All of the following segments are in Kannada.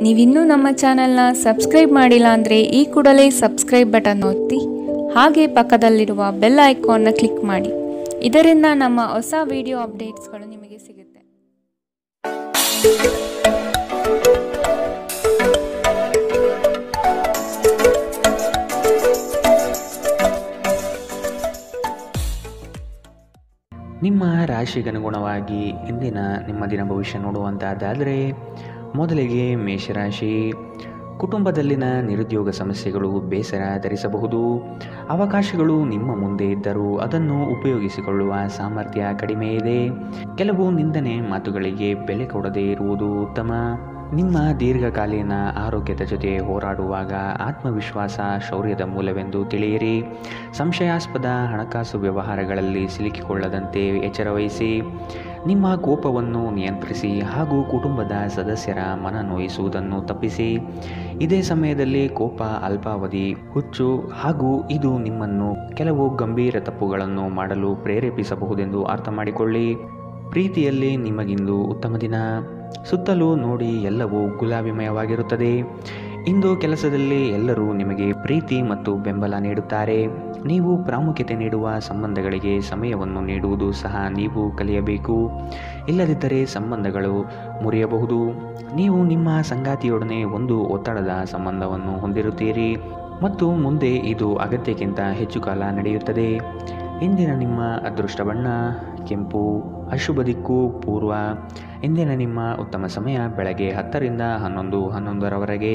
ನೀವಿನ್ನೂ ನಮ್ಮ ಚಾನೆಲ್ನ ಸಬ್ಸ್ಕ್ರೈಬ್ ಮಾಡಿಲ್ಲ ಅಂದರೆ ಈ ಕೂಡಲೇ ಸಬ್ಸ್ಕ್ರೈಬ್ ಬಟನ್ ಒತ್ತಿ ಹಾಗೆ ಪಕ್ಕದಲ್ಲಿರುವ ಬೆಲ್ ಐಕಾನ್ನ ಕ್ಲಿಕ್ ಮಾಡಿ. ಇದರಿಂದ ನಮ್ಮ ಹೊಸ ವಿಡಿಯೋ ಅಪ್ಡೇಟ್ಸ್ಗಳು ನಿಮಗೆ ಸಿಗುತ್ತೆ. ನಿಮ್ಮ ರಾಶಿಗನುಗುಣವಾಗಿ ಇಂದಿನ ನಿಮ್ಮ ದಿನ ಭವಿಷ್ಯ ನೋಡುವಂತಹದ್ದಾದರೆ ಮೊದಲಿಗೆ ಮೇಷರಾಶಿ. ಕುಟುಂಬದಲ್ಲಿನ ನಿರುದ್ಯೋಗ ಸಮಸ್ಯೆಗಳು ಬೇಸರ ತರಿಸಬಹುದು. ಅವಕಾಶಗಳು ನಿಮ್ಮ ಮುಂದೆ ಇದ್ದರೂ ಅದನ್ನು ಉಪಯೋಗಿಸಿಕೊಳ್ಳುವ ಸಾಮರ್ಥ್ಯ ಕಡಿಮೆ ಇದೆ. ಕೆಲವು ನಿಂದನೆ ಮಾತುಗಳಿಗೆ ಬೆಲೆ ಕೊಡದೇ ಇರುವುದು ಉತ್ತಮ. ನಿಮ್ಮ ದೀರ್ಘಕಾಲೀನ ಆರೋಗ್ಯದ ಜೊತೆ ಹೋರಾಡುವಾಗ ಆತ್ಮವಿಶ್ವಾಸ ಶೌರ್ಯದ ಮೂಲವೆಂದು ತಿಳಿಯಿರಿ. ಸಂಶಯಾಸ್ಪದ ಹಣಕಾಸು ವ್ಯವಹಾರಗಳಲ್ಲಿ ಸಿಲುಕಿಕೊಳ್ಳದಂತೆ ಎಚ್ಚರವಹಿಸಿ. ನಿಮ್ಮ ಕೋಪವನ್ನು ನಿಯಂತ್ರಿಸಿ ಹಾಗೂ ಕುಟುಂಬದ ಸದಸ್ಯರ ಮನ ನೋಯಿಸುವುದನ್ನು ತಪ್ಪಿಸಿ. ಇದೇ ಸಮಯದಲ್ಲಿ ಕೋಪ ಅಲ್ಪಾವಧಿ ಹುಚ್ಚು ಹಾಗೂ ಇದು ನಿಮ್ಮನ್ನು ಕೆಲವು ಗಂಭೀರ ತಪ್ಪುಗಳನ್ನು ಮಾಡಲು ಪ್ರೇರೇಪಿಸಬಹುದೆಂದು ಅರ್ಥ ಮಾಡಿಕೊಳ್ಳಿ. ಪ್ರೀತಿಯಲ್ಲಿ ನಿಮಗಿಂದು ಉತ್ತಮ ದಿನ. ಸುತ್ತಲೂ ನೋಡಿ ಎಲ್ಲವೂ ಗುಲಾಬಿಮಯವಾಗಿರುತ್ತದೆ. ಇಂದು ಕೆಲಸದಲ್ಲಿ ಎಲ್ಲರೂ ನಿಮಗೆ ಪ್ರೀತಿ ಮತ್ತು ಬೆಂಬಲ ನೀಡುತ್ತಾರೆ. ನೀವು ಪ್ರಾಮುಖ್ಯತೆ ನೀಡುವ ಸಂಬಂಧಗಳಿಗೆ ಸಮಯವನ್ನು ನೀಡುವುದು ಸಹ ನೀವು ಕಲಿಯಬೇಕು. ಇಲ್ಲದಿದ್ದರೆ ಸಂಬಂಧಗಳು ಮುರಿಯಬಹುದು. ನೀವು ನಿಮ್ಮ ಸಂಗಾತಿಯೊಡನೆ ಒಂದು ಒತ್ತಡದ ಸಂಬಂಧವನ್ನು ಹೊಂದಿರುತ್ತೀರಿ ಮತ್ತು ಮುಂದೆ ಇದು ಅಗತ್ಯಕ್ಕಿಂತ ಹೆಚ್ಚು ಕಾಲ ನಡೆಯುತ್ತದೆ. ಇಂದಿನ ನಿಮ್ಮ ಅದೃಷ್ಟ ಬಣ್ಣ ಕೆಂಪು. ಅಶುಭ ದಿಕ್ಕು ಪೂರ್ವ. ಇಂದಿನ ನಿಮ್ಮ ಉತ್ತಮ ಸಮಯ ಬೆಳಗ್ಗೆ 10 ರಿಂದ 11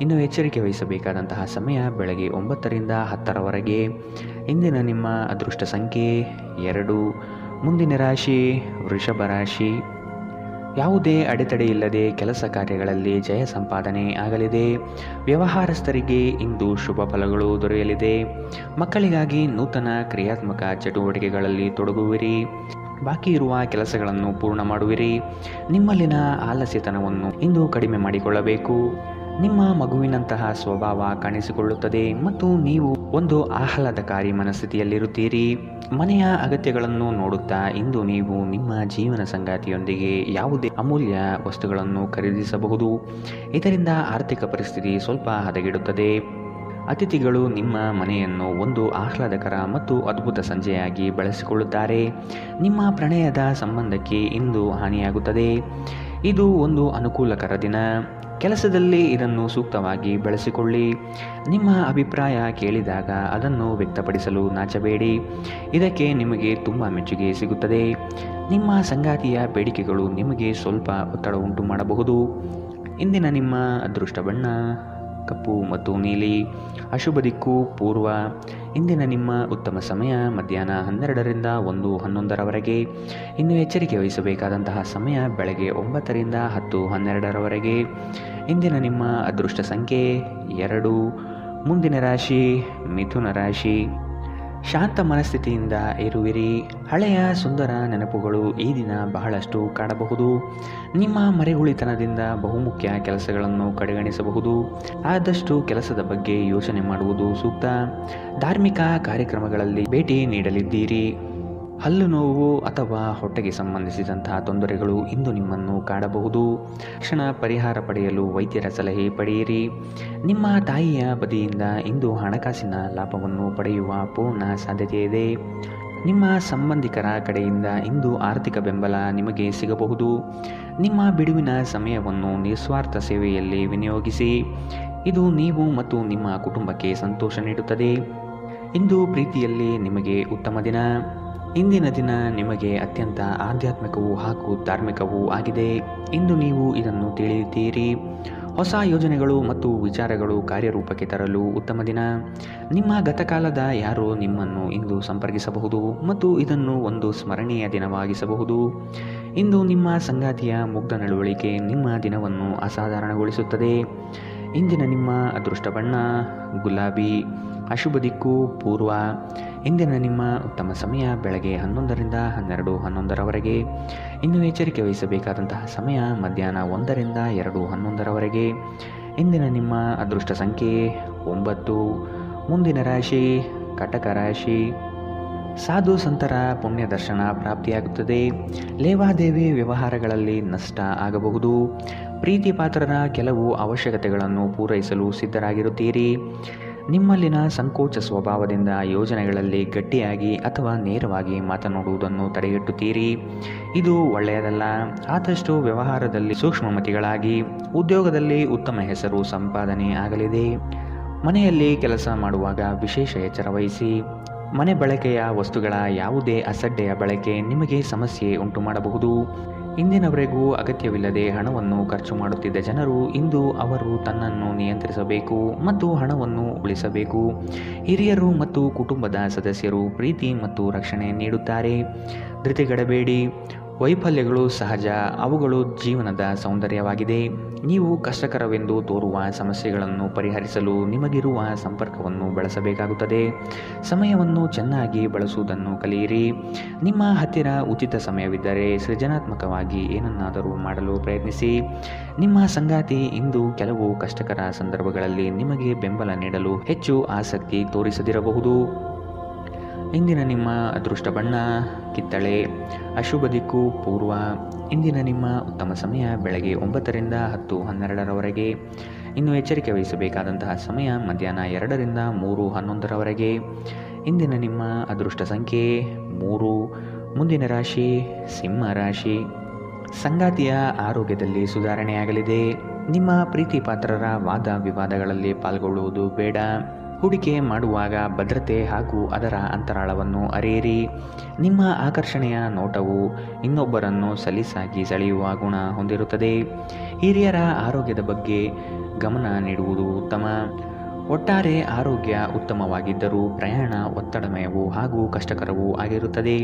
ಇನ್ನು ಎಚ್ಚರಿಕೆ ವಹಿಸಬೇಕಾದಂತಹ ಸಮಯ ಬೆಳಗ್ಗೆ 9 ರಿಂದ 10 ಇಂದಿನ ನಿಮ್ಮ ಅದೃಷ್ಟ ಸಂಖ್ಯೆ 2. ಮುಂದಿನ ರಾಶಿ ವೃಷಭ ರಾಶಿ. ಯಾವುದೇ ಅಡೆತಡೆ ಇಲ್ಲದೆ ಕೆಲಸ ಕಾರ್ಯಗಳಲ್ಲಿ ಜಯ ಸಂಪಾದನೆ ಆಗಲಿದೆ. ವ್ಯವಹಾರಸ್ಥರಿಗೆ ಇಂದು ಶುಭ ಫಲಗಳು ದೊರೆಯಲಿದೆ. ಮಕ್ಕಳಿಗಾಗಿ ನೂತನ ಕ್ರಿಯಾತ್ಮಕ ಚಟುವಟಿಕೆಗಳಲ್ಲಿ ತೊಡಗುವಿರಿ. ಬಾಕಿ ಇರುವ ಕೆಲಸಗಳನ್ನು ಪೂರ್ಣ ಮಾಡುವಿರಿ. ನಿಮ್ಮಲ್ಲಿನ ಆಲಸ್ಯತನವನ್ನು ಇಂದು ಕಡಿಮೆ ಮಾಡಿಕೊಳ್ಳಬೇಕು. ನಿಮ್ಮ ಮಗುವಿನಂತಹ ಸ್ವಭಾವ ಕಾಣಿಸಿಕೊಳ್ಳುತ್ತದೆ ಮತ್ತು ನೀವು ಒಂದು ಆಹ್ಲಾದಕಾರಿ ಮನಸ್ಥಿತಿಯಲ್ಲಿರುತ್ತೀರಿ. ಮನೆಯ ಅಗತ್ಯಗಳನ್ನು ನೋಡುತ್ತಾ ಇಂದು ನೀವು ನಿಮ್ಮ ಜೀವನ ಸಂಗಾತಿಯೊಂದಿಗೆ ಯಾವುದೇ ಅಮೂಲ್ಯ ವಸ್ತುಗಳನ್ನು ಖರೀದಿಸಬಹುದು. ಇದರಿಂದ ಆರ್ಥಿಕ ಪರಿಸ್ಥಿತಿ ಸ್ವಲ್ಪ ಹದಗೆಡುತ್ತದೆ. ಅತಿಥಿಗಳು ನಿಮ್ಮ ಮನೆಯನ್ನು ಒಂದು ಆಹ್ಲಾದಕರ ಮತ್ತು ಅದ್ಭುತ ಸಂಜೆಯಾಗಿ ಬಳಸಿಕೊಳ್ಳುತ್ತಾರೆ. ನಿಮ್ಮ ಪ್ರಣಯದ ಸಂಬಂಧಕ್ಕೆ ಇಂದು ಹಾನಿಯಾಗುತ್ತದೆ. ಇದು ಒಂದು ಅನುಕೂಲಕರ ದಿನ. ಕೆಲಸದಲ್ಲಿ ಇದನ್ನು ಸೂಕ್ತವಾಗಿ ಬಳಸಿಕೊಳ್ಳಿ. ನಿಮ್ಮ ಅಭಿಪ್ರಾಯ ಕೇಳಿದಾಗ ಅದನ್ನು ವ್ಯಕ್ತಪಡಿಸಲು ನಾಚಬೇಡಿ. ಇದಕ್ಕೆ ನಿಮಗೆ ತುಂಬ ಮೆಚ್ಚುಗೆ ಸಿಗುತ್ತದೆ. ನಿಮ್ಮ ಸಂಗಾತಿಯ ಬೇಡಿಕೆಗಳು ನಿಮಗೆ ಸ್ವಲ್ಪ ಒತ್ತಡ ಉಂಟು ಮಾಡಬಹುದು. ಇಂದಿನ ನಿಮ್ಮ ಅದೃಷ್ಟ ಬಣ್ಣ ಕಪ್ಪು ಮತ್ತು ನೀಲಿ. ಅಶುಭ ದಿಕ್ಕು ಪೂರ್ವ. ಇಂದಿನ ನಿಮ್ಮ ಉತ್ತಮ ಸಮಯ ಮಧ್ಯಾಹ್ನ 12 ರಿಂದ 1:11 ಇನ್ನು ಎಚ್ಚರಿಕೆ ವಹಿಸಬೇಕಾದಂತಹ ಸಮಯ ಬೆಳಗ್ಗೆ 9 ರಿಂದ 10:12 ಇಂದಿನ ನಿಮ್ಮ ಅದೃಷ್ಟ ಸಂಖ್ಯೆ 2. ಮುಂದಿನ ರಾಶಿ ಮಿಥುನ ರಾಶಿ. ಶಾಂತ ಮನಸ್ಥಿತಿಯಿಂದ ಇರುವಿರಿ. ಹಳೆಯ ಸುಂದರ ನೆನಪುಗಳು ಈ ದಿನ ಬಹಳಷ್ಟು ಕಾಡಬಹುದು. ನಿಮ್ಮ ಮರೆಗುಳಿತನದಿಂದ ಬಹುಮುಖ್ಯ ಕೆಲಸಗಳನ್ನು ಕಡೆಗಣಿಸಬಹುದು. ಆದಷ್ಟು ಕೆಲಸದ ಬಗ್ಗೆ ಯೋಚನೆ ಮಾಡುವುದು ಸೂಕ್ತ. ಧಾರ್ಮಿಕ ಕಾರ್ಯಕ್ರಮಗಳಲ್ಲಿ ಭೇಟಿ ನೀಡಲಿದ್ದೀರಿ. ಹಲ್ಲು ನೋವು ಅಥವಾ ಹೊಟ್ಟೆಗೆ ಸಂಬಂಧಿಸಿದಂತಹ ತೊಂದರೆಗಳು ಇಂದು ನಿಮ್ಮನ್ನು ಕಾಡಬಹುದು. ತಕ್ಷಣ ಪರಿಹಾರ ಪಡೆಯಲು ವೈದ್ಯರ ಸಲಹೆ ಪಡೆಯಿರಿ. ನಿಮ್ಮ ತಾಯಿಯ ಬದಿಯಿಂದ ಇಂದು ಹಣಕಾಸಿನ ಲಾಭವನ್ನು ಪಡೆಯುವ ಪೂರ್ಣ ಸಾಧ್ಯತೆ ಇದೆ. ನಿಮ್ಮ ಸಂಬಂಧಿಕರ ಕಡೆಯಿಂದ ಇಂದು ಆರ್ಥಿಕ ಬೆಂಬಲ ನಿಮಗೆ ಸಿಗಬಹುದು. ನಿಮ್ಮ ಬಿಡುವಿನ ಸಮಯವನ್ನು ನಿಸ್ವಾರ್ಥ ಸೇವೆಯಲ್ಲಿ ವಿನಿಯೋಗಿಸಿ. ಇದು ನೀವು ಮತ್ತು ನಿಮ್ಮ ಕುಟುಂಬಕ್ಕೆ ಸಂತೋಷ ನೀಡುತ್ತದೆ. ಇಂದು ಪ್ರೀತಿಯಲ್ಲಿ ನಿಮಗೆ ಉತ್ತಮ ದಿನ. ಇಂದಿನ ದಿನ ನಿಮಗೆ ಅತ್ಯಂತ ಆಧ್ಯಾತ್ಮಿಕವೂ ಹಾಗೂ ಧಾರ್ಮಿಕವೂ ಆಗಿದೆ. ಇಂದು ನೀವು ಇದನ್ನು ತಿಳಿಯುತ್ತೀರಿ. ಹೊಸ ಯೋಜನೆಗಳು ಮತ್ತು ವಿಚಾರಗಳು ಕಾರ್ಯರೂಪಕ್ಕೆ ತರಲು ಉತ್ತಮ ದಿನ. ನಿಮ್ಮ ಗತಕಾಲದ ಯಾರೋ ನಿಮ್ಮನ್ನು ಇಂದು ಸಂಪರ್ಕಿಸಬಹುದು ಮತ್ತು ಇದನ್ನು ಒಂದು ಸ್ಮರಣೀಯ ದಿನವಾಗಿಸಬಹುದು. ಇಂದು ನಿಮ್ಮ ಸಂಗಾತಿಯ ಮುಗ್ಧ ನಡವಳಿಕೆ ನಿಮ್ಮ ದಿನವನ್ನು ಅಸಾಧಾರಣಗೊಳಿಸುತ್ತದೆ. ಇಂದಿನ ನಿಮ್ಮ ಅದೃಷ್ಟ ಬಣ್ಣ ಗುಲಾಬಿ. ಅಶುಭ ದಿಕ್ಕು ಪೂರ್ವ. ಇಂದಿನ ನಿಮ್ಮ ಉತ್ತಮ ಸಮಯ ಬೆಳಗ್ಗೆ 11 ರಿಂದ 12:11 ಇನ್ನು ಎಚ್ಚರಿಕೆ ವಹಿಸಬೇಕಾದಂತಹ ಸಮಯ ಮಧ್ಯಾಹ್ನ 1 ರಿಂದ 2:11 ಇಂದಿನ ನಿಮ್ಮ ಅದೃಷ್ಟ ಸಂಖ್ಯೆ 9. ಮುಂದಿನ ರಾಶಿ ಕಟಕ ರಾಶಿ. ಸಾಧು ಸಂತರ ಪುಣ್ಯ ದರ್ಶನ ಪ್ರಾಪ್ತಿಯಾಗುತ್ತದೆ. ಲೇವಾದೇವಿ ವ್ಯವಹಾರಗಳಲ್ಲಿ ನಷ್ಟ ಆಗಬಹುದು. ಪ್ರೀತಿ ಪಾತ್ರರ ಕೆಲವು ಅವಶ್ಯಕತೆಗಳನ್ನು ಪೂರೈಸಲು ಸಿದ್ಧರಾಗಿರುತ್ತೀರಿ. ನಿಮ್ಮಲ್ಲಿನ ಸಂಕೋಚ ಸ್ವಭಾವದಿಂದ ಯೋಜನೆಗಳಲ್ಲಿ ಗಟ್ಟಿಯಾಗಿ ಅಥವಾ ನೇರವಾಗಿ ಮಾತನಾಡುವುದನ್ನು ತಡೆಗಟ್ಟುತ್ತೀರಿ. ಇದು ಒಳ್ಳೆಯದಲ್ಲ. ಆದಷ್ಟು ವ್ಯವಹಾರದಲ್ಲಿ ಸೂಕ್ಷ್ಮಮತಿಗಳಾಗಿ. ಉದ್ಯೋಗದಲ್ಲಿ ಉತ್ತಮ ಹೆಸರು ಸಂಪಾದನೆ ಆಗಲಿದೆ. ಮನೆಯಲ್ಲಿ ಕೆಲಸ ಮಾಡುವಾಗ ವಿಶೇಷ ಎಚ್ಚರ ವಹಿಸಿ. ಮನೆ ಬಳಕೆಯ ವಸ್ತುಗಳ ಯಾವುದೇ ಅಸಡ್ಡೆಯ ಬಳಕೆ ನಿಮಗೆ ಸಮಸ್ಯೆ ಉಂಟು ಮಾಡಬಹುದು. ಇಂದಿನವರೆಗೂ ಅಗತ್ಯವಿಲ್ಲದೆ ಹಣವನ್ನು ಖರ್ಚು ಮಾಡುತ್ತಿದ್ದ ಜನರು ಇಂದು ಅವರು ತನ್ನನ್ನು ನಿಯಂತ್ರಿಸಬೇಕು ಮತ್ತು ಹಣವನ್ನು ಉಳಿಸಬೇಕು. ಹಿರಿಯರು ಮತ್ತು ಕುಟುಂಬದ ಸದಸ್ಯರು ಪ್ರೀತಿ ಮತ್ತು ರಕ್ಷಣೆ ನೀಡುತ್ತಾರೆ. ಧೃತಿಗೆಡಬೇಡಿ. ವೈಫಲ್ಯಗಳು ಸಹಜ, ಅವುಗಳು ಜೀವನದ ಸೌಂದರ್ಯವಾಗಿದೆ. ನೀವು ಕಷ್ಟಕರವೆಂದು ತೋರುವ ಸಮಸ್ಯೆಗಳನ್ನು ಪರಿಹರಿಸಲು ನಿಮಗಿರುವ ಸಂಪರ್ಕವನ್ನು ಬಳಸಬೇಕಾಗುತ್ತದೆ. ಸಮಯವನ್ನು ಚೆನ್ನಾಗಿ ಬಳಸುವುದನ್ನು ಕಲಿಯಿರಿ. ನಿಮ್ಮ ಹತ್ತಿರ ಉಚಿತ ಸಮಯವಿದ್ದರೆ ಸೃಜನಾತ್ಮಕವಾಗಿ ಏನನ್ನಾದರೂ ಮಾಡಲು ಪ್ರಯತ್ನಿಸಿ. ನಿಮ್ಮ ಸಂಗಾತಿ ಇಂದು ಕೆಲವು ಕಷ್ಟಕರ ಸಂದರ್ಭಗಳಲ್ಲಿ ನಿಮಗೆ ಬೆಂಬಲ ನೀಡಲು ಹೆಚ್ಚು ಆಸಕ್ತಿ ತೋರಿಸದಿರಬಹುದು. ಇಂದಿನ ನಿಮ್ಮ ಅದೃಷ್ಟ ಬಣ್ಣ ಕಿತ್ತಳೆ. ಅಶುಭ ದಿಕ್ಕು ಪೂರ್ವ. ಇಂದಿನ ನಿಮ್ಮ ಉತ್ತಮ ಸಮಯ ಬೆಳಗ್ಗೆ 9 ರಿಂದ 10:12 ಇನ್ನು ಎಚ್ಚರಿಕೆ ವಹಿಸಬೇಕಾದಂತಹ ಸಮಯ ಮಧ್ಯಾಹ್ನ 2 ರಿಂದ 3:11 ಇಂದಿನ ನಿಮ್ಮ ಅದೃಷ್ಟ ಸಂಖ್ಯೆ 3. ಮುಂದಿನ ರಾಶಿ ಸಿಂಹ ರಾಶಿ. ಸಂಗಾತಿಯ ಆರೋಗ್ಯದಲ್ಲಿ ಸುಧಾರಣೆಯಾಗಲಿದೆ. ನಿಮ್ಮ ಪ್ರೀತಿ ಪಾತ್ರರ ವಾದ ವಿವಾದಗಳಲ್ಲಿ ಪಾಲ್ಗೊಳ್ಳುವುದು ಬೇಡ. ಹೂಡಿಕೆ ಮಾಡುವಾಗ ಭದ್ರತೆ ಹಾಗೂ ಅದರ ಅಂತರಾಳವನ್ನು ಅರಿಯಿರಿ. ನಿಮ್ಮ ಆಕರ್ಷಣೆಯ ನೋಟವು ಇನ್ನೊಬ್ಬರನ್ನು ಸಲೀಸಾಗಿ ಸೆಳೆಯುವ ಗುಣ ಹೊಂದಿರುತ್ತದೆ. ಹಿರಿಯರ ಆರೋಗ್ಯದ ಬಗ್ಗೆ ಗಮನ ನೀಡುವುದು ಉತ್ತಮ. ಒಟ್ಟಾರೆ ಆರೋಗ್ಯ ಉತ್ತಮವಾಗಿದ್ದರೂ ಪ್ರಯಾಣ ಒತ್ತಡಮಯವೂ ಹಾಗೂ ಕಷ್ಟಕರವೂ ಆಗಿರುತ್ತದೆ.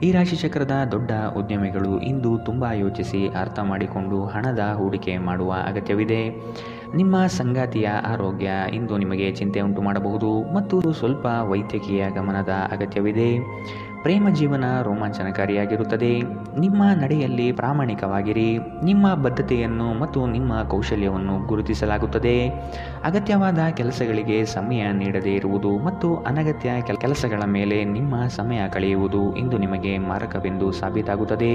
ಈ ರಾಶಿಚಕ್ರದ ದೊಡ್ಡ ಉದ್ಯಮಿಗಳು ಇಂದು ತುಂಬ ಯೋಚಿಸಿ ಅರ್ಥ ಮಾಡಿಕೊಂಡು ಹಣದ ಹೂಡಿಕೆ ಮಾಡುವ ಅಗತ್ಯವಿದೆ. ನಿಮ್ಮ ಸಂಗಾತಿಯ ಆರೋಗ್ಯ ಇಂದು ನಿಮಗೆ ಚಿಂತೆ ಉಂಟು ಮಾಡಬಹುದು ಮತ್ತು ಸ್ವಲ್ಪ ವೈದ್ಯಕೀಯ ಗಮನದ ಅಗತ್ಯವಿದೆ. ಪ್ರೇಮ ಜೀವನ ರೋಮಾಂಚನಕಾರಿಯಾಗಿರುತ್ತದೆ. ನಿಮ್ಮ ನಡೆಯಲ್ಲಿ ಪ್ರಾಮಾಣಿಕವಾಗಿರಿ. ನಿಮ್ಮ ಬದ್ಧತೆಯನ್ನು ಮತ್ತು ನಿಮ್ಮ ಕೌಶಲ್ಯವನ್ನು ಗುರುತಿಸಲಾಗುತ್ತದೆ. ಅಗತ್ಯವಾದ ಕೆಲಸಗಳಿಗೆ ಸಮಯ ನೀಡದೇ ಇರುವುದು ಮತ್ತು ಅನಗತ್ಯ ಕೆಲಸಗಳ ಮೇಲೆ ನಿಮ್ಮ ಸಮಯ ಕಳೆಯುವುದು ಇಂದು ನಿಮಗೆ ಮಾರಕವೆಂದು ಸಾಬೀತಾಗುತ್ತದೆ.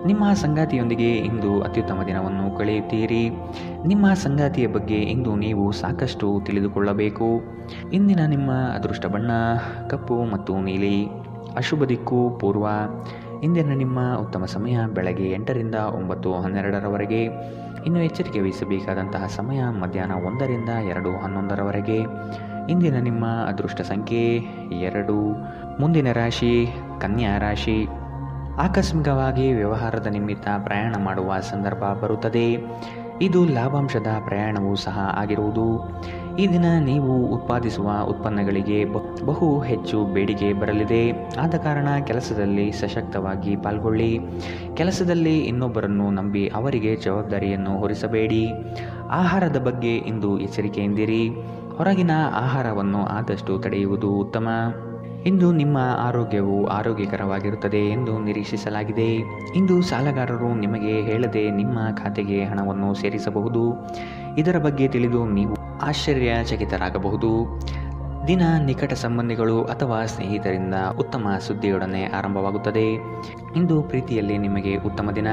ನಿಮ್ಮ ಸಂಗಾತಿಯೊಂದಿಗೆ ಇಂದು ಅತ್ಯುತ್ತಮ ದಿನವನ್ನು ಕಳೆಯುತ್ತೀರಿ. ನಿಮ್ಮ ಸಂಗಾತಿಯ ಬಗ್ಗೆ ಇಂದು ನೀವು ಸಾಕಷ್ಟು ತಿಳಿದುಕೊಳ್ಳಬೇಕು. ಇಂದಿನ ನಿಮ್ಮ ಅದೃಷ್ಟ ಬಣ್ಣ ಕಪ್ಪು ಮತ್ತು ನೀಲಿ. ಅಶುಭ ದಿಕ್ಕು ಪೂರ್ವ. ಇಂದಿನ ನಿಮ್ಮ ಉತ್ತಮ ಸಮಯ ಬೆಳಗ್ಗೆ 8 ರಿಂದ 9:12 ಇನ್ನು ಎಚ್ಚರಿಕೆ ವಹಿಸಬೇಕಾದಂತಹ ಸಮಯ ಮಧ್ಯಾಹ್ನ 1 ರಿಂದ 2:11 ಇಂದಿನ ನಿಮ್ಮ ಅದೃಷ್ಟ ಸಂಖ್ಯೆ 2. ಮುಂದಿನ ರಾಶಿ ಕನ್ಯಾ ರಾಶಿ. ಆಕಸ್ಮಿಕವಾಗಿ ವ್ಯವಹಾರದ ನಿಮಿತ್ತ ಪ್ರಯಾಣ ಮಾಡುವ ಸಂದರ್ಭ ಬರುತ್ತದೆ. ಇದು ಲಾಭಾಂಶದ ಪ್ರಯಾಣವೂ ಸಹ ಆಗಿರುವುದು. ಈ ದಿನ ನೀವು ಉತ್ಪಾದಿಸುವ ಉತ್ಪನ್ನಗಳಿಗೆ ಬಹು ಹೆಚ್ಚು ಬೇಡಿಕೆ ಬರಲಿದೆ. ಆದ ಕಾರಣ ಕೆಲಸದಲ್ಲಿ ಸಶಕ್ತವಾಗಿ ಪಾಲ್ಗೊಳ್ಳಿ. ಕೆಲಸದಲ್ಲಿ ಇನ್ನೊಬ್ಬರನ್ನು ನಂಬಿ ಅವರಿಗೆ ಜವಾಬ್ದಾರಿಯನ್ನು ಹೊರಿಸಬೇಡಿ. ಆಹಾರದ ಬಗ್ಗೆ ಇಂದು ಎಚ್ಚರಿಕೆಯಿಂದಿರಿ. ಹೊರಗಿನ ಆಹಾರವನ್ನು ಆದಷ್ಟು ತಡೆಯುವುದು ಉತ್ತಮ. ಇಂದು ನಿಮ್ಮ ಆರೋಗ್ಯವು ಆರೋಗ್ಯಕರವಾಗಿರುತ್ತದೆ ಎಂದು ನಿರೀಕ್ಷಿಸಲಾಗಿದೆ. ಇಂದು ಸಾಲಗಾರರು ನಿಮಗೆ ಹೇಳದೆ ನಿಮ್ಮ ಖಾತೆಗೆ ಹಣವನ್ನು ಸೇರಿಸಬಹುದು. ಇದರ ಬಗ್ಗೆ ತಿಳಿದು ನೀವು ಆಶ್ಚರ್ಯಚಕಿತರಾಗಬಹುದು. ದಿನ ನಿಕಟ ಸಂಬಂಧಿಗಳು ಅಥವಾ ಸ್ನೇಹಿತರಿಂದ ಉತ್ತಮ ಸುದ್ದಿಯೊಡನೆ ಆರಂಭವಾಗುತ್ತದೆ. ಇಂದು ಪ್ರೀತಿಯಲ್ಲಿ ನಿಮಗೆ ಉತ್ತಮ ದಿನ.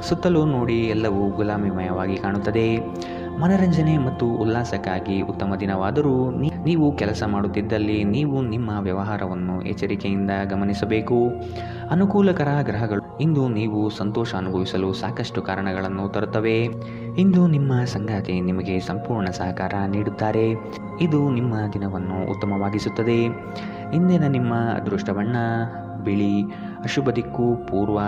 ಸುತ್ತಲೂ ನೋಡಿ ಎಲ್ಲವೂ ಗುಲಾಮಿಮಯವಾಗಿ ಕಾಣುತ್ತದೆ. ಮನರಂಜನೆ ಮತ್ತು ಉಲ್ಲಾಸಕ್ಕಾಗಿ ಉತ್ತಮ ದಿನವಾದರೂ ನೀವು ಕೆಲಸ ಮಾಡುತ್ತಿದ್ದಲ್ಲಿ ನೀವು ನಿಮ್ಮ ವ್ಯವಹಾರವನ್ನು ಎಚ್ಚರಿಕೆಯಿಂದ ಗಮನಿಸಬೇಕು. ಅನುಕೂಲಕರ ಗ್ರಹಗಳು ಇಂದು ನೀವು ಸಂತೋಷ ಅನುಭವಿಸಲು ಸಾಕಷ್ಟು ಕಾರಣಗಳನ್ನು ತರುತ್ತವೆ. ಇಂದು ನಿಮ್ಮ ಸಂಗಾತಿ ನಿಮಗೆ ಸಂಪೂರ್ಣ ಸಹಕಾರ ನೀಡುತ್ತಾರೆ. ಇದು ನಿಮ್ಮ ದಿನವನ್ನು ಉತ್ತಮವಾಗಿಸುತ್ತದೆ. ಇಂದಿನ ನಿಮ್ಮ ಅದೃಷ್ಟ ಬಣ್ಣ ಬಿಳಿ. ಅಶುಭ ದಿಕ್ಕು ಪೂರ್ವ.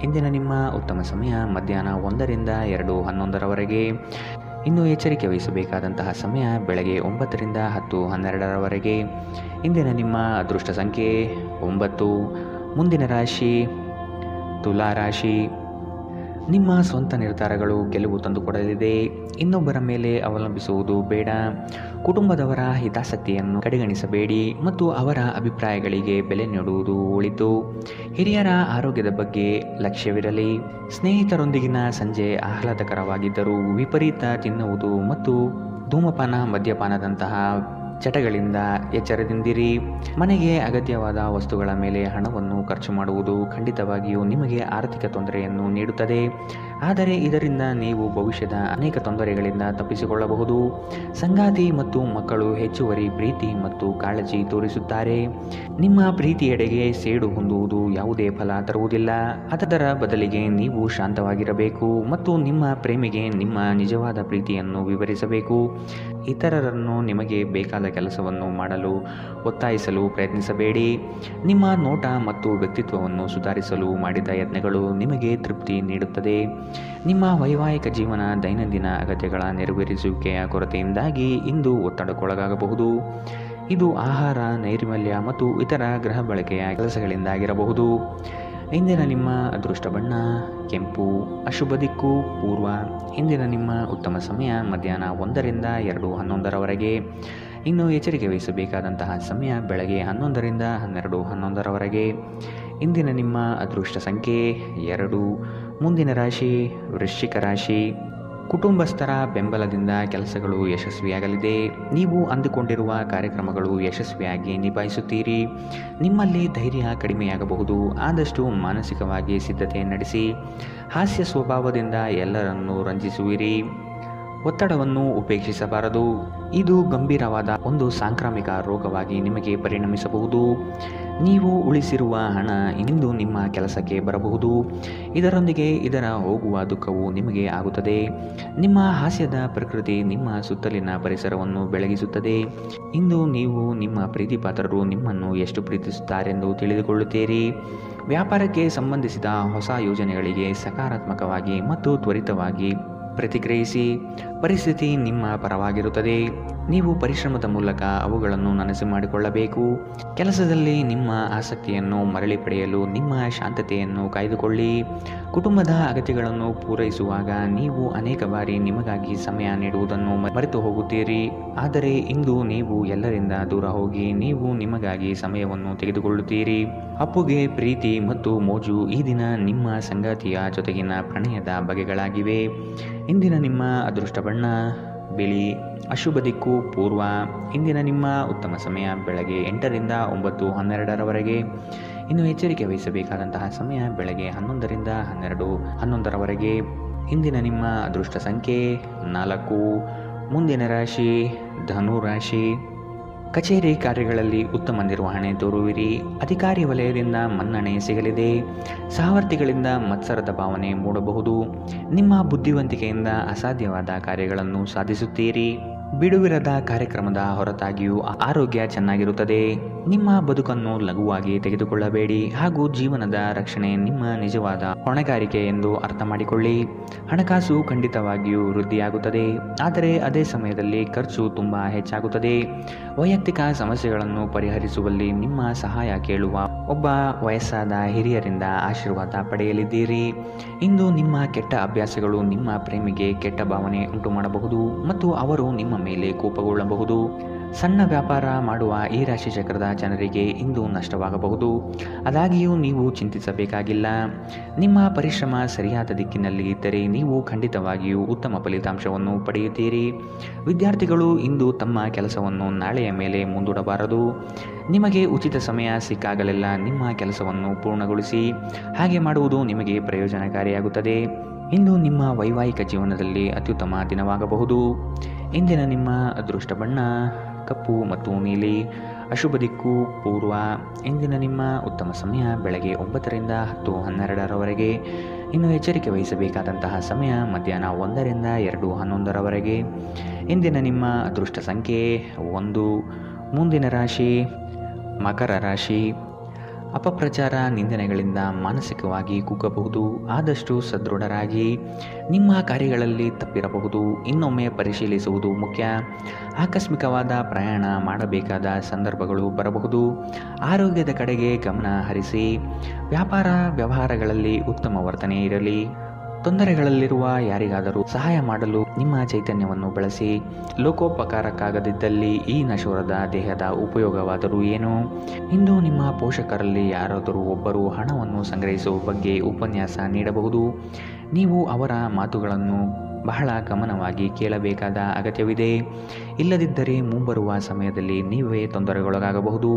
ಇಂದಿನ ನಿಮ್ಮ ಉತ್ತಮ ಸಮಯ ಮಧ್ಯಾಹ್ನ 1 ರಿಂದ 2:11 ಇನ್ನು ಎಚ್ಚರಿಕೆ ವಹಿಸಬೇಕಾದಂತಹ ಸಮಯ ಬೆಳಗ್ಗೆ 9 ರಿಂದ 10:12 ಇಂದಿನ ನಿಮ್ಮ ಅದೃಷ್ಟ ಸಂಖ್ಯೆ 9. ಮುಂದಿನ ರಾಶಿ ತುಲಾ ರಾಶಿ. ನಿಮ್ಮ ಸ್ವಂತ ನಿರ್ಧಾರಗಳು ಗೆಲುವು ತಂದುಕೊಡಲಿದೆ. ಇನ್ನೊಬ್ಬರ ಮೇಲೆ ಅವಲಂಬಿಸುವುದು ಬೇಡ. ಕುಟುಂಬದವರ ಹಿತಾಸಕ್ತಿಯನ್ನು ಕಡೆಗಣಿಸಬೇಡಿ ಮತ್ತು ಅವರ ಅಭಿಪ್ರಾಯಗಳಿಗೆ ಬೆಲೆ ನೀಡುವುದು ಒಳಿತು. ಹಿರಿಯರ ಆರೋಗ್ಯದ ಬಗ್ಗೆ ಲಕ್ಷ್ಯವಿರಲಿ. ಸ್ನೇಹಿತರೊಂದಿಗಿನ ಸಂಜೆ ಆಹ್ಲಾದಕರವಾಗಿದ್ದರೂ ವಿಪರೀತ ತಿನ್ನುವುದು ಮತ್ತು ಧೂಮಪಾನ ಮದ್ಯಪಾನದಂತಹ ಚಟಗಳಿಂದ ಎಚ್ಚರದಿಂದಿರಿ. ಮನೆಗೆ ಅಗತ್ಯವಾದ ವಸ್ತುಗಳ ಮೇಲೆ ಹಣವನ್ನು ಖರ್ಚು ಮಾಡುವುದು ಖಂಡಿತವಾಗಿಯೂ ನಿಮಗೆ ಆರ್ಥಿಕ ತೊಂದರೆಯನ್ನು ನೀಡುತ್ತದೆ. ಆದರೆ ಇದರಿಂದ ನೀವು ಭವಿಷ್ಯದ ಅನೇಕ ತೊಂದರೆಗಳಿಂದ ತಪ್ಪಿಸಿಕೊಳ್ಳಬಹುದು. ಸಂಗಾತಿ ಮತ್ತು ಮಕ್ಕಳು ಹೆಚ್ಚುವರಿ ಪ್ರೀತಿ ಮತ್ತು ಕಾಳಜಿ ತೋರಿಸುತ್ತಾರೆ. ನಿಮ್ಮ ಪ್ರೀತಿಯೆಡೆಗೆ ಸೇಡು ಹೊಂದುವುದು ಯಾವುದೇ ಫಲ ತರುವುದಿಲ್ಲ. ಅದರ ಬದಲಿಗೆ ನೀವು ಶಾಂತವಾಗಿರಬೇಕು ಮತ್ತು ನಿಮ್ಮ ಪ್ರೇಮಿಗೆ ನಿಮ್ಮ ನಿಜವಾದ ಪ್ರೀತಿಯನ್ನು ವಿವರಿಸಬೇಕು. ಇತರರನ್ನು ನಿಮಗೆ ಬೇಕಾದ ಕೆಲಸವನ್ನು ಮಾಡಲು ಒತ್ತಾಯಿಸಲು ಪ್ರಯತ್ನಿಸಬೇಡಿ. ನಿಮ್ಮ ನೋಟ ಮತ್ತು ವ್ಯಕ್ತಿತ್ವವನ್ನು ಸುಧಾರಿಸಲು ಮಾಡಿದ ಯತ್ನಗಳು ನಿಮಗೆ ತೃಪ್ತಿ ನೀಡುತ್ತದೆ. ನಿಮ್ಮ ವೈವಾಹಿಕ ಜೀವನ ದೈನಂದಿನ ಅಗತ್ಯಗಳ ನೆರವೇರಿಸುವಿಕೆಯ ಕೊರತೆಯಿಂದಾಗಿ ಇಂದು ಒತ್ತಡಕ್ಕೊಳಗಾಗಬಹುದು. ಇದು ಆಹಾರ, ನೈರ್ಮಲ್ಯ ಮತ್ತು ಇತರ ಗೃಹ ಬಳಕೆಯ ಕೆಲಸಗಳಿಂದಾಗಿರಬಹುದು. ಇಂದಿನ ನಿಮ್ಮ ಅದೃಷ್ಟ ಬಣ್ಣ ಕೆಂಪು. ಅಶುಭ ದಿಕ್ಕು ಪೂರ್ವ. ಇಂದಿನ ನಿಮ್ಮ ಉತ್ತಮ ಸಮಯ ಮಧ್ಯಾಹ್ನ 1 ರಿಂದ 2:11ರವರೆಗೆ. ಇನ್ನು ಎಚ್ಚರಿಕೆ ವಹಿಸಬೇಕಾದಂತಹ ಸಮಯ ಬೆಳಗ್ಗೆ 11 ರಿಂದ 12:11ರವರೆಗೆ. ಇಂದಿನ ನಿಮ್ಮ ಅದೃಷ್ಟ ಸಂಖ್ಯೆ 2. ಮುಂದಿನ ರಾಶಿ ವೃಶ್ಚಿಕ ರಾಶಿ. ಕುಟುಂಬಸ್ಥರ ಬೆಂಬಲದಿಂದ ಕೆಲಸಗಳು ಯಶಸ್ವಿಯಾಗಲಿದೆ. ನೀವು ಅಂದುಕೊಂಡಿರುವ ಕಾರ್ಯಕ್ರಮಗಳು ಯಶಸ್ವಿಯಾಗಿ ನಿಭಾಯಿಸುತ್ತೀರಿ. ನಿಮ್ಮಲ್ಲಿ ಧೈರ್ಯ ಕಡಿಮೆಯಾಗಬಹುದು. ಆದಷ್ಟು ಮಾನಸಿಕವಾಗಿ ಸಿದ್ಧತೆ ನಡೆಸಿ. ಹಾಸ್ಯ ಸ್ವಭಾವದಿಂದ ಎಲ್ಲರನ್ನೂ ರಂಜಿಸುವಿರಿ. ಒತ್ತಡವನ್ನು ಉಪೇಕ್ಷಿಸಬಾರದು. ಇದು ಗಂಭೀರವಾದ ಒಂದು ಸಾಂಕ್ರಾಮಿಕ ರೋಗವಾಗಿ ನಿಮಗೆ ಪರಿಣಮಿಸಬಹುದು. ನೀವು ಉಳಿಸಿರುವ ಹಣ ಇಂದು ನಿಮ್ಮ ಕೆಲಸಕ್ಕೆ ಬರಬಹುದು. ಇದರೊಂದಿಗೆ ಇದರ ಹೋಗುವ ದುಃಖವು ನಿಮಗೆ ಆಗುತ್ತದೆ. ನಿಮ್ಮ ಹಾಸ್ಯದ ಪ್ರಕೃತಿ ನಿಮ್ಮ ಸುತ್ತಲಿನ ಪರಿಸರವನ್ನು ಬೆಳಗಿಸುತ್ತದೆ. ಇಂದು ನೀವು ನಿಮ್ಮ ಪ್ರೀತಿಪಾತ್ರರು ನಿಮ್ಮನ್ನು ಎಷ್ಟು ಪ್ರೀತಿಸುತ್ತಾರೆಂದು ತಿಳಿದುಕೊಳ್ಳುತ್ತೀರಿ. ವ್ಯಾಪಾರಕ್ಕೆ ಸಂಬಂಧಿಸಿದ ಹೊಸ ಯೋಜನೆಗಳಿಗೆ ಸಕಾರಾತ್ಮಕವಾಗಿ ಮತ್ತು ತ್ವರಿತವಾಗಿ ಪ್ರತಿಕ್ರಿಯಿಸಿ. ಪರಿಸ್ಥಿತಿ ನಿಮ್ಮ ಪರವಾಗಿರುತ್ತದೆ. ನೀವು ಪರಿಶ್ರಮದ ಮೂಲಕ ಅವುಗಳನ್ನು ನನಸು ಮಾಡಿಕೊಳ್ಳಬೇಕು. ಕೆಲಸದಲ್ಲಿ ನಿಮ್ಮ ಆಸಕ್ತಿಯನ್ನು ಮರಳಿ ಪಡೆಯಲು ನಿಮ್ಮ ಶಾಂತತೆಯನ್ನು ಕಾಯ್ದುಕೊಳ್ಳಿ. ಕುಟುಂಬದ ಅಗತ್ಯಗಳನ್ನು ಪೂರೈಸುವಾಗ ನೀವು ಅನೇಕ ಬಾರಿ ನಿಮಗಾಗಿ ಸಮಯ ನೀಡುವುದನ್ನು ಮರೆತು ಹೋಗುತ್ತೀರಿ. ಆದರೆ ಇಂದು ನೀವು ಎಲ್ಲರಿಂದ ದೂರ ಹೋಗಿ ನೀವು ನಿಮಗಾಗಿ ಸಮಯವನ್ನು ತೆಗೆದುಕೊಳ್ಳುತ್ತೀರಿ. ಅಪ್ಪುಗೆ ಪ್ರೀತಿ ಮತ್ತು ಮೋಜು ಈ ದಿನ ನಿಮ್ಮ ಸಂಗಾತಿಯ ಜೊತೆಗಿನ ಪ್ರಣಯದ ಬಗೆಗಳಾಗಿವೆ. ಇಂದಿನ ನಿಮ್ಮ ಅದೃಷ್ಟ ಬಣ್ಣ ಬಿಳಿ. ಅಶುಭ ದಿಕ್ಕು ಪೂರ್ವ. ಇಂದಿನ ನಿಮ್ಮ ಉತ್ತಮ ಸಮಯ ಬೆಳಗ್ಗೆ 8 ರಿಂದ 9:12ರವರೆಗೆ. ಇನ್ನು ಎಚ್ಚರಿಕೆ ವಹಿಸಬೇಕಾದಂತಹ ಸಮಯ ಬೆಳಗ್ಗೆ 11 ರಿಂದ 12:11ರವರೆಗೆ. ಇಂದಿನ ನಿಮ್ಮ ಅದೃಷ್ಟ ಸಂಖ್ಯೆ 4. ಮುಂದಿನ ರಾಶಿ ಧನು ರಾಶಿ. ಕಚೇರಿ ಕಾರ್ಯಗಳಲ್ಲಿ ಉತ್ತಮ ನಿರ್ವಹಣೆ ತೋರುವಿರಿ. ಅಧಿಕಾರಿ ವಲಯದಿಂದ ಮನ್ನಣೆ ಸಿಗಲಿದೆ. ಸಹವರ್ತಿಗಳಿಂದ ಮತ್ಸರದ ಭಾವನೆ ಮೂಡಬಹುದು. ನಿಮ್ಮ ಬುದ್ಧಿವಂತಿಕೆಯಿಂದ ಅಸಾಧ್ಯವಾದ ಕಾರ್ಯಗಳನ್ನು ಸಾಧಿಸುತ್ತೀರಿ. ಬಿಡುವಿರದ ಕಾರ್ಯಕ್ರಮದ ಹೊರತಾಗಿಯೂ ಆರೋಗ್ಯ ಚೆನ್ನಾಗಿರುತ್ತದೆ. ನಿಮ್ಮ ಬದುಕನ್ನು ಲಘುವಾಗಿ ತೆಗೆದುಕೊಳ್ಳಬೇಡಿ ಹಾಗೂ ಜೀವನದ ರಕ್ಷಣೆ ನಿಮ್ಮ ನಿಜವಾದ ಹೊಣೆಗಾರಿಕೆ ಎಂದು ಅರ್ಥ ಮಾಡಿಕೊಳ್ಳಿ. ಹಣಕಾಸು ಖಂಡಿತವಾಗಿಯೂ ವೃದ್ಧಿಯಾಗುತ್ತದೆ. ಆದರೆ ಅದೇ ಸಮಯದಲ್ಲಿ ಖರ್ಚು ತುಂಬ ಹೆಚ್ಚಾಗುತ್ತದೆ. ವೈಯಕ್ತಿಕ ಸಮಸ್ಯೆಗಳನ್ನು ಪರಿಹರಿಸುವಲ್ಲಿ ನಿಮ್ಮ ಸಹಾಯ ಕೇಳುವ ಒಬ್ಬ ವಯಸ್ಸಾದ ಹಿರಿಯರಿಂದ ಆಶೀರ್ವಾದ ಪಡೆಯಲಿದ್ದೀರಿ. ಇಂದು ನಿಮ್ಮ ಕೆಟ್ಟ ಅಭ್ಯಾಸಗಳು ನಿಮ್ಮ ಪ್ರೇಮಿಗೆ ಕೆಟ್ಟ ಭಾವನೆ ಉಂಟು ಮಾಡಬಹುದು ಮತ್ತು ಅವರು ನಿಮ್ಮ ಮೇಲೆ ಕೋಪಗೊಳ್ಳಬಹುದು. ಸಣ್ಣ ವ್ಯಾಪಾರ ಮಾಡುವ ಈ ರಾಶಿ ಚಕ್ರದ ಜನರಿಗೆ ಇಂದು ನಷ್ಟವಾಗಬಹುದು. ಆದಾಗ್ಯೂ ನೀವು ಚಿಂತಿಸಬೇಕಾಗಿಲ್ಲ. ನಿಮ್ಮ ಪರಿಶ್ರಮ ಸರಿಯಾದ ದಿಕ್ಕಿನಲ್ಲಿ ಇದ್ದರೆ ನೀವು ಖಂಡಿತವಾಗಿಯೂ ಉತ್ತಮ ಫಲಿತಾಂಶವನ್ನು ಪಡೆಯುತ್ತೀರಿ. ವಿದ್ಯಾರ್ಥಿಗಳು ಇಂದು ತಮ್ಮ ಕೆಲಸವನ್ನು ನಾಳೆಯ ಮೇಲೆ ಮುಂದೂಡಬಾರದು. ನಿಮಗೆ ಉಚಿತ ಸಮಯ ಸಿಕ್ಕಾಗಲೆಲ್ಲ ನಿಮ್ಮ ಕೆಲಸವನ್ನು ಪೂರ್ಣಗೊಳಿಸಿ. ಹಾಗೆ ಮಾಡುವುದು ನಿಮಗೆ ಪ್ರಯೋಜನಕಾರಿಯಾಗುತ್ತದೆ. ಇಂದು ನಿಮ್ಮ ವೈವಾಹಿಕ ಜೀವನದಲ್ಲಿ ಅತ್ಯುತ್ತಮ ದಿನವಾಗಬಹುದು. ಇಂದಿನ ನಿಮ್ಮ ಅದೃಷ್ಟ ಬಣ್ಣ ಕಪ್ಪು ಮತ್ತು ನೀಲಿ. ಅಶುಭ ದಿಕ್ಕು ಪೂರ್ವ. ಇಂದಿನ ನಿಮ್ಮ ಉತ್ತಮ ಸಮಯ ಬೆಳಗ್ಗೆ 9 ರಿಂದ 10:12ರವರೆಗೆ. ಇನ್ನು ಎಚ್ಚರಿಕೆ ವಹಿಸಬೇಕಾದಂತಹ ಸಮಯ ಮಧ್ಯಾಹ್ನ 1 ರಿಂದ 2:11ರವರೆಗೆ. ಇಂದಿನ ನಿಮ್ಮ ಅದೃಷ್ಟ ಸಂಖ್ಯೆ 1. ಮುಂದಿನ ರಾಶಿ ಮಕರ ರಾಶಿ. ಅಪಪ್ರಚಾರ ನಿಂದನೆಗಳಿಂದ ಮಾನಸಿಕವಾಗಿ ಕುಗ್ಗಬಹುದು. ಆದಷ್ಟು ಸದೃಢರಾಗಿ. ನಿಮ್ಮ ಕಾರ್ಯಗಳಲ್ಲಿ ತಪ್ಪಿರಬಹುದು. ಇನ್ನೊಮ್ಮೆ ಪರಿಶೀಲಿಸುವುದು ಮುಖ್ಯ. ಆಕಸ್ಮಿಕವಾದ ಪ್ರಯಾಣ ಮಾಡಬೇಕಾದ ಸಂದರ್ಭಗಳು ಬರಬಹುದು. ಆರೋಗ್ಯದ ಕಡೆಗೆ ಗಮನ ಹರಿಸಿ. ವ್ಯಾಪಾರ ವ್ಯವಹಾರಗಳಲ್ಲಿ ಉತ್ತಮ ವರ್ತನೆ ಇರಲಿ. ತೊಂದರೆಗಳಲ್ಲಿರುವ ಯಾರಿಗಾದರೂ ಸಹಾಯ ಮಾಡಲು ನಿಮ್ಮ ಚೈತನ್ಯವನ್ನು ಬಳಸಿ. ಲೋಕೋಪಕಾರಕ್ಕಾಗದಿದ್ದಲ್ಲಿ ಈ ನಶ್ವರದ ದೇಹದ ಉಪಯೋಗವಾದರೂ ಏನು? ಇಂದು ನಿಮ್ಮ ಪೋಷಕರಲ್ಲಿ ಯಾರಾದರೂ ಒಬ್ಬರು ಹಣವನ್ನು ಸಂಗ್ರಹಿಸುವ ಬಗ್ಗೆ ಉಪನ್ಯಾಸ ನೀಡಬಹುದು. ನೀವು ಅವರ ಮಾತುಗಳನ್ನು ಬಹಳ ಗಮನವಾಗಿ ಕೇಳಬೇಕಾದ ಅಗತ್ಯವಿದೆ. ಇಲ್ಲದಿದ್ದರೆ ಮುಂಬರುವ ಸಮಯದಲ್ಲಿ ನೀವೇ ತೊಂದರೆಗೊಳಗಾಗಬಹುದು.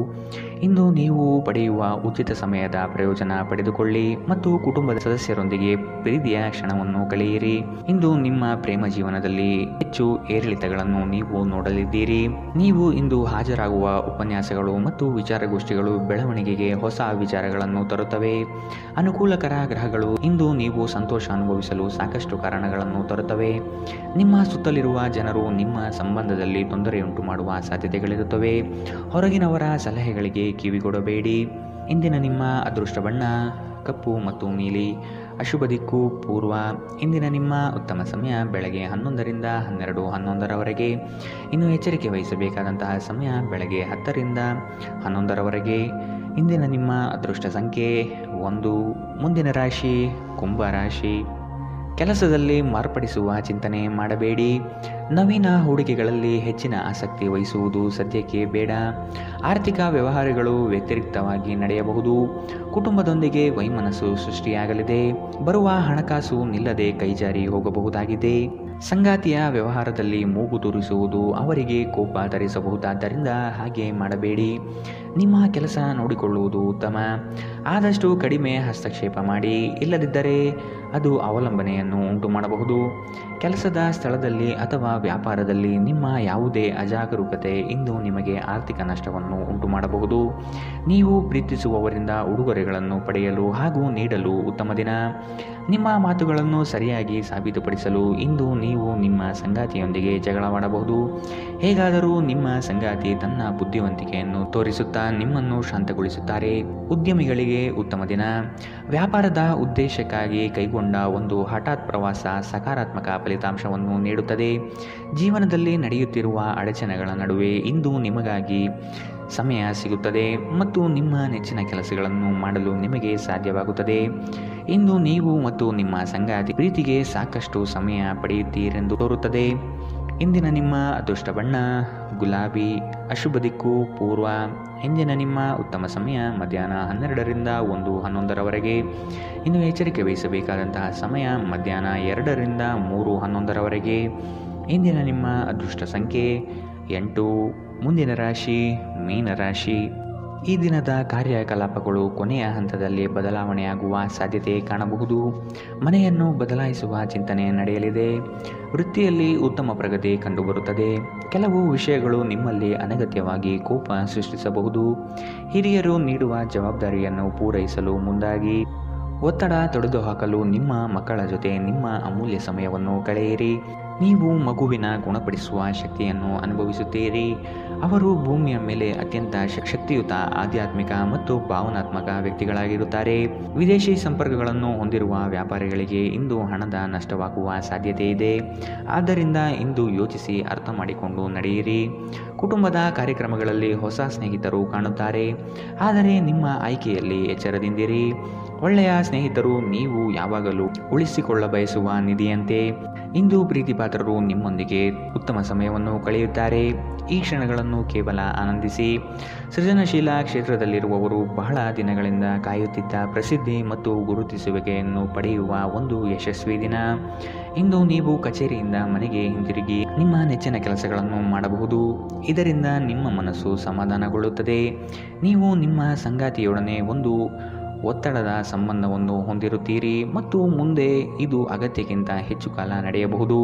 ಇಂದು ನೀವು ಪಡೆಯುವ ಉಚಿತ ಸಮಯದ ಪ್ರಯೋಜನ ಪಡೆದುಕೊಳ್ಳಿ ಮತ್ತು ಕುಟುಂಬದ ಸದಸ್ಯರೊಂದಿಗೆ ಪ್ರೀತಿಯ ಕ್ಷಣವನ್ನು ಕಳೆಯಿರಿ. ಇಂದು ನಿಮ್ಮ ಪ್ರೇಮ ಜೀವನದಲ್ಲಿ ಹೆಚ್ಚು ಏರಿಳಿತಗಳನ್ನು ನೀವು ನೋಡಲಿದ್ದೀರಿ. ನೀವು ಇಂದು ಹಾಜರಾಗುವ ಉಪನ್ಯಾಸಗಳು ಮತ್ತು ವಿಚಾರಗೋಷ್ಠಿಗಳು ಬೆಳವಣಿಗೆಗೆ ಹೊಸ ವಿಚಾರಗಳನ್ನು ತರುತ್ತವೆ. ಅನುಕೂಲಕರ ಗ್ರಹಗಳು ಇಂದು ನೀವು ಸಂತೋಷ ಅನುಭವಿಸಲು ಸಾಕಷ್ಟು ಕಾರಣಗಳನ್ನು ತರುತ್ತವೆ. ನಿಮ್ಮ ಸುತ್ತಲಿರುವ ಜನರು ನಿಮ್ಮ ಸಂಬಂಧದಲ್ಲಿ ತೊಂದರೆಯುಂಟು ಮಾಡುವ ಸಾಧ್ಯತೆಗಳಿರುತ್ತವೆ. ಹೊರಗಿನವರ ಸಲಹೆಗಳಿಗೆ ಕಿವಿಗೊಡಬೇಡಿ. ಇಂದಿನ ನಿಮ್ಮ ಅದೃಷ್ಟ ಬಣ್ಣ ಕಪ್ಪು ಮತ್ತು ನೀಲಿ. ಅಶುಭ ದಿಕ್ಕು ಪೂರ್ವ. ಇಂದಿನ ನಿಮ್ಮ ಉತ್ತಮ ಸಮಯ ಬೆಳಗ್ಗೆ 11ರಿಂದ 12:11ರವರೆಗೆ. ಇನ್ನು ಎಚ್ಚರಿಕೆ ವಹಿಸಬೇಕಾದಂತಹ ಸಮಯ ಬೆಳಗ್ಗೆ 10ರಿಂದ 11ರವರೆಗೆ. ಇಂದಿನ ನಿಮ್ಮ ಅದೃಷ್ಟ ಸಂಖ್ಯೆ 1. ಮುಂದಿನ ರಾಶಿ ಕುಂಭ ರಾಶಿ. ಕೆಲಸದಲ್ಲಿ ಮಾರ್ಪಡಿಸುವ ಚಿಂತನೆ ಮಾಡಬೇಡಿ. ನವೀನ ಹೂಡಿಕೆಗಳಲ್ಲಿ ಹೆಚ್ಚಿನ ಆಸಕ್ತಿ ವಹಿಸುವುದು ಸದ್ಯಕ್ಕೆ ಬೇಡ. ಆರ್ಥಿಕ ವ್ಯವಹಾರಗಳು ವ್ಯತಿರಿಕ್ತವಾಗಿ ನಡೆಯಬಹುದು. ಕುಟುಂಬದೊಂದಿಗೆ ವೈಮನಸ್ಸು ಸೃಷ್ಟಿಯಾಗಲಿದೆ. ಬರುವ ಹಣಕಾಸು ನಿಲ್ಲದೆ ಕೈಜಾರಿ ಹೋಗಬಹುದಾಗಿದೆ. ಸಂಗಾತಿಯ ವ್ಯವಹಾರದಲ್ಲಿ ಮೂಗು ತೂರಿಸುವುದು ಅವರಿಗೆ ಕೋಪ ತರಿಸಬಹುದಾದ್ದರಿಂದ ಹಾಗೆ ಮಾಡಬೇಡಿ. ನಿಮ್ಮ ಕೆಲಸ ನೋಡಿಕೊಳ್ಳುವುದು ಉತ್ತಮ. ಆದಷ್ಟು ಕಡಿಮೆ ಹಸ್ತಕ್ಷೇಪ ಮಾಡಿ. ಇಲ್ಲದಿದ್ದರೆ ಅದು ಅವಲಂಬನೆಯನ್ನು ಉಂಟು ಮಾಡಬಹುದು. ಕೆಲಸದ ಸ್ಥಳದಲ್ಲಿ ಅಥವಾ ವ್ಯಾಪಾರದಲ್ಲಿ ನಿಮ್ಮ ಯಾವುದೇ ಅಜಾಗರೂಕತೆ ಇಂದು ನಿಮಗೆ ಆರ್ಥಿಕ ನಷ್ಟವನ್ನು ಉಂಟು ಮಾಡಬಹುದು. ನೀವು ಪ್ರೀತಿಸುವವರಿಂದ ಉಡುಗೊರೆಗಳನ್ನು ಪಡೆಯಲು ಹಾಗೂ ನೀಡಲು ಉತ್ತಮ ದಿನ. ನಿಮ್ಮ ಮಾತುಗಳನ್ನು ಸರಿಯಾಗಿ ಸಾಬೀತುಪಡಿಸಲು ಇಂದು ನೀವು ನಿಮ್ಮ ಸಂಗಾತಿಯೊಂದಿಗೆ ಜಗಳವಾಡಬಹುದು. ಹೇಗಾದರೂ ನಿಮ್ಮ ಸಂಗಾತಿ ತನ್ನ ಬುದ್ಧಿವಂತಿಕೆಯನ್ನು ತೋರಿಸುತ್ತಾ ನಿಮ್ಮನ್ನು ಶಾಂತಗೊಳಿಸುತ್ತಾರೆ. ಉದ್ಯಮಿಗಳಿಗೆ ಉತ್ತಮ ದಿನ. ವ್ಯಾಪಾರದ ಉದ್ದೇಶಕ್ಕಾಗಿ ಕೈಗೊಂಡ ಒಂದು ಹಠಾತ್ ಪ್ರವಾಸ ಸಕಾರಾತ್ಮಕ ಫಲಿತಾಂಶವನ್ನು ನೀಡುತ್ತದೆ. ಜೀವನದಲ್ಲಿ ನಡೆಯುತ್ತಿರುವ ಅಡಚಣೆಗಳ ನಡುವೆ ಇಂದು ನಿಮಗಾಗಿ ಸಮಯ ಸಿಗುತ್ತದೆ ಮತ್ತು ನಿಮ್ಮ ನೆಚ್ಚಿನ ಕೆಲಸಗಳನ್ನು ಮಾಡಲು ನಿಮಗೆ ಸಾಧ್ಯವಾಗುತ್ತದೆ. ಇಂದು ನೀವು ಮತ್ತು ನಿಮ್ಮ ಸಂಗಾತಿ ಪ್ರೀತಿಗೆ ಸಾಕಷ್ಟು ಸಮಯ ಪಡೆಯುತ್ತೀರೆಂದು ತೋರುತ್ತದೆ. ಇಂದಿನ ನಿಮ್ಮ ಅದೃಷ್ಟ ಬಣ್ಣ ಗುಲಾಬಿ. ಅಶುಭ ದಿಕ್ಕು ಪೂರ್ವ. ಇಂದಿನ ನಿಮ್ಮ ಉತ್ತಮ ಸಮಯ ಮಧ್ಯಾಹ್ನ 12ರಿಂದ 1:11ರವರೆಗೆ. ಇನ್ನು ಎಚ್ಚರಿಕೆ ವಹಿಸಬೇಕಾದಂತಹ ಸಮಯ ಮಧ್ಯಾಹ್ನ 2ರಿಂದ 3:11ರವರೆಗೆ. ಇಂದಿನ ನಿಮ್ಮ ಅದೃಷ್ಟ ಸಂಖ್ಯೆ 8. ಮುಂದಿನ ರಾಶಿ ಮೀನರಾಶಿ. ಈ ದಿನದ ಕಾರ್ಯಕಲಾಪಗಳು ಕೊನೆಯ ಹಂತದಲ್ಲಿ ಬದಲಾವಣೆಯಾಗುವ ಸಾಧ್ಯತೆ ಕಾಣಬಹುದು. ಮನೆಯನ್ನು ಬದಲಾಯಿಸುವ ಚಿಂತನೆ ನಡೆಯಲಿದೆ. ವೃತ್ತಿಯಲ್ಲಿ ಉತ್ತಮ ಪ್ರಗತಿ ಕಂಡುಬರುತ್ತದೆ. ಕೆಲವು ವಿಷಯಗಳು ನಿಮ್ಮಲ್ಲಿ ಅನಗತ್ಯವಾಗಿ ಕೋಪ ಸೃಷ್ಟಿಸಬಹುದು. ಹಿರಿಯರು ನೀಡುವ ಜವಾಬ್ದಾರಿಯನ್ನು ಪೂರೈಸಲು ಮುಂದಾಗಿ. ಒತ್ತಡ ತೊಡೆದುಹಾಕಲು ನಿಮ್ಮ ಮಕ್ಕಳ ಜೊತೆ ನಿಮ್ಮ ಅಮೂಲ್ಯ ಸಮಯವನ್ನು ಕಳೆಯಿರಿ. ನೀವು ಮಗುವಿನ ಗುಣಪಡಿಸುವ ಶಕ್ತಿಯನ್ನು ಅನುಭವಿಸುತ್ತೀರಿ. ಅವರು ಭೂಮಿಯ ಮೇಲೆ ಅತ್ಯಂತ ಶಕ್ತಿಯುತ ಆಧ್ಯಾತ್ಮಿಕ ಮತ್ತು ಭಾವನಾತ್ಮಕ ವ್ಯಕ್ತಿಗಳಾಗಿರುತ್ತಾರೆ. ವಿದೇಶಿ ಸಂಪರ್ಕಗಳನ್ನು ಹೊಂದಿರುವ ವ್ಯಾಪಾರಿಗಳಿಗೆ ಇಂದು ಹಣದ ನಷ್ಟವಾಗುವ ಸಾಧ್ಯತೆ ಇದೆ. ಆದ್ದರಿಂದ ಇಂದು ಯೋಚಿಸಿ ಅರ್ಥ ಮಾಡಿಕೊಂಡು ನಡೆಯಿರಿ. ಕುಟುಂಬದ ಕಾರ್ಯಕ್ರಮಗಳಲ್ಲಿ ಹೊಸ ಸ್ನೇಹಿತರು ಕಾಣುತ್ತಾರೆ. ಆದರೆ ನಿಮ್ಮ ಆಯ್ಕೆಯಲ್ಲಿ ಎಚ್ಚರದಿಂದಿರಿ. ಒಳ್ಳೆಯ ಸ್ನೇಹಿತರು ನೀವು ಯಾವಾಗಲೂ ಉಳಿಸಿಕೊಳ್ಳ ಬಯಸುವ ನಿಧಿಯಂತೆ. ಇಂದು ಪ್ರೀತಿಪಾತ್ರರು ನಿಮ್ಮೊಂದಿಗೆ ಉತ್ತಮ ಸಮಯವನ್ನು ಕಳೆಯುತ್ತಾರೆ. ಈ ಕ್ಷಣಗಳನ್ನು ಕೇವಲ ಆನಂದಿಸಿ. ಸೃಜನಶೀಲ ಕ್ಷೇತ್ರದಲ್ಲಿರುವವರು ಬಹಳ ದಿನಗಳಿಂದ ಕಾಯುತ್ತಿದ್ದ ಪ್ರಸಿದ್ಧಿ ಮತ್ತು ಗುರುತಿಸುವಿಕೆಯನ್ನು ಪಡೆಯುವ ಒಂದು ಯಶಸ್ವಿ ದಿನ. ಇಂದು ನೀವು ಕಚೇರಿಯಿಂದ ಮನೆಗೆ ಹಿಂತಿರುಗಿ ನಿಮ್ಮ ನೆಚ್ಚಿನ ಕೆಲಸಗಳನ್ನು ಮಾಡಬಹುದು. ಇದರಿಂದ ನಿಮ್ಮ ಮನಸ್ಸು ಸಮಾಧಾನಗೊಳ್ಳುತ್ತದೆ. ನೀವು ನಿಮ್ಮ ಸಂಗಾತಿಯೊಡನೆ ಒಂದು ಒತ್ತಡದ ಸಂಬಂಧವನ್ನು ಹೊಂದಿರುತ್ತೀರಿ ಮತ್ತು ಮುಂದೆ ಇದು ಅಗತ್ಯಕ್ಕಿಂತ ಹೆಚ್ಚು ಕಾಲ ನಡೆಯಬಹುದು.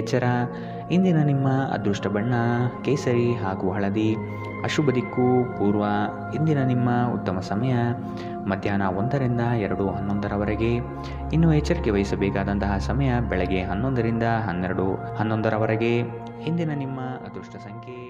ಎಚ್ಚರ. ಇಂದಿನ ನಿಮ್ಮ ಅದೃಷ್ಟ ಬಣ್ಣ ಕೇಸರಿ ಹಾಗೂ ಹಳದಿ. ಅಶುಭ ದಿಕ್ಕು ಪೂರ್ವ. ಇಂದಿನ ನಿಮ್ಮ ಉತ್ತಮ ಸಮಯ ಮಧ್ಯಾಹ್ನ 1ರಿಂದ 2:11ರವರೆಗೆ. ಇನ್ನು ಎಚ್ಚರಿಕೆ ವಹಿಸಬೇಕಾದಂತಹ ಸಮಯ ಬೆಳಗ್ಗೆ 11ರಿಂದ 12:11ರವರೆಗೆ. ಇಂದಿನ ನಿಮ್ಮ ಅದೃಷ್ಟ ಸಂಖ್ಯೆ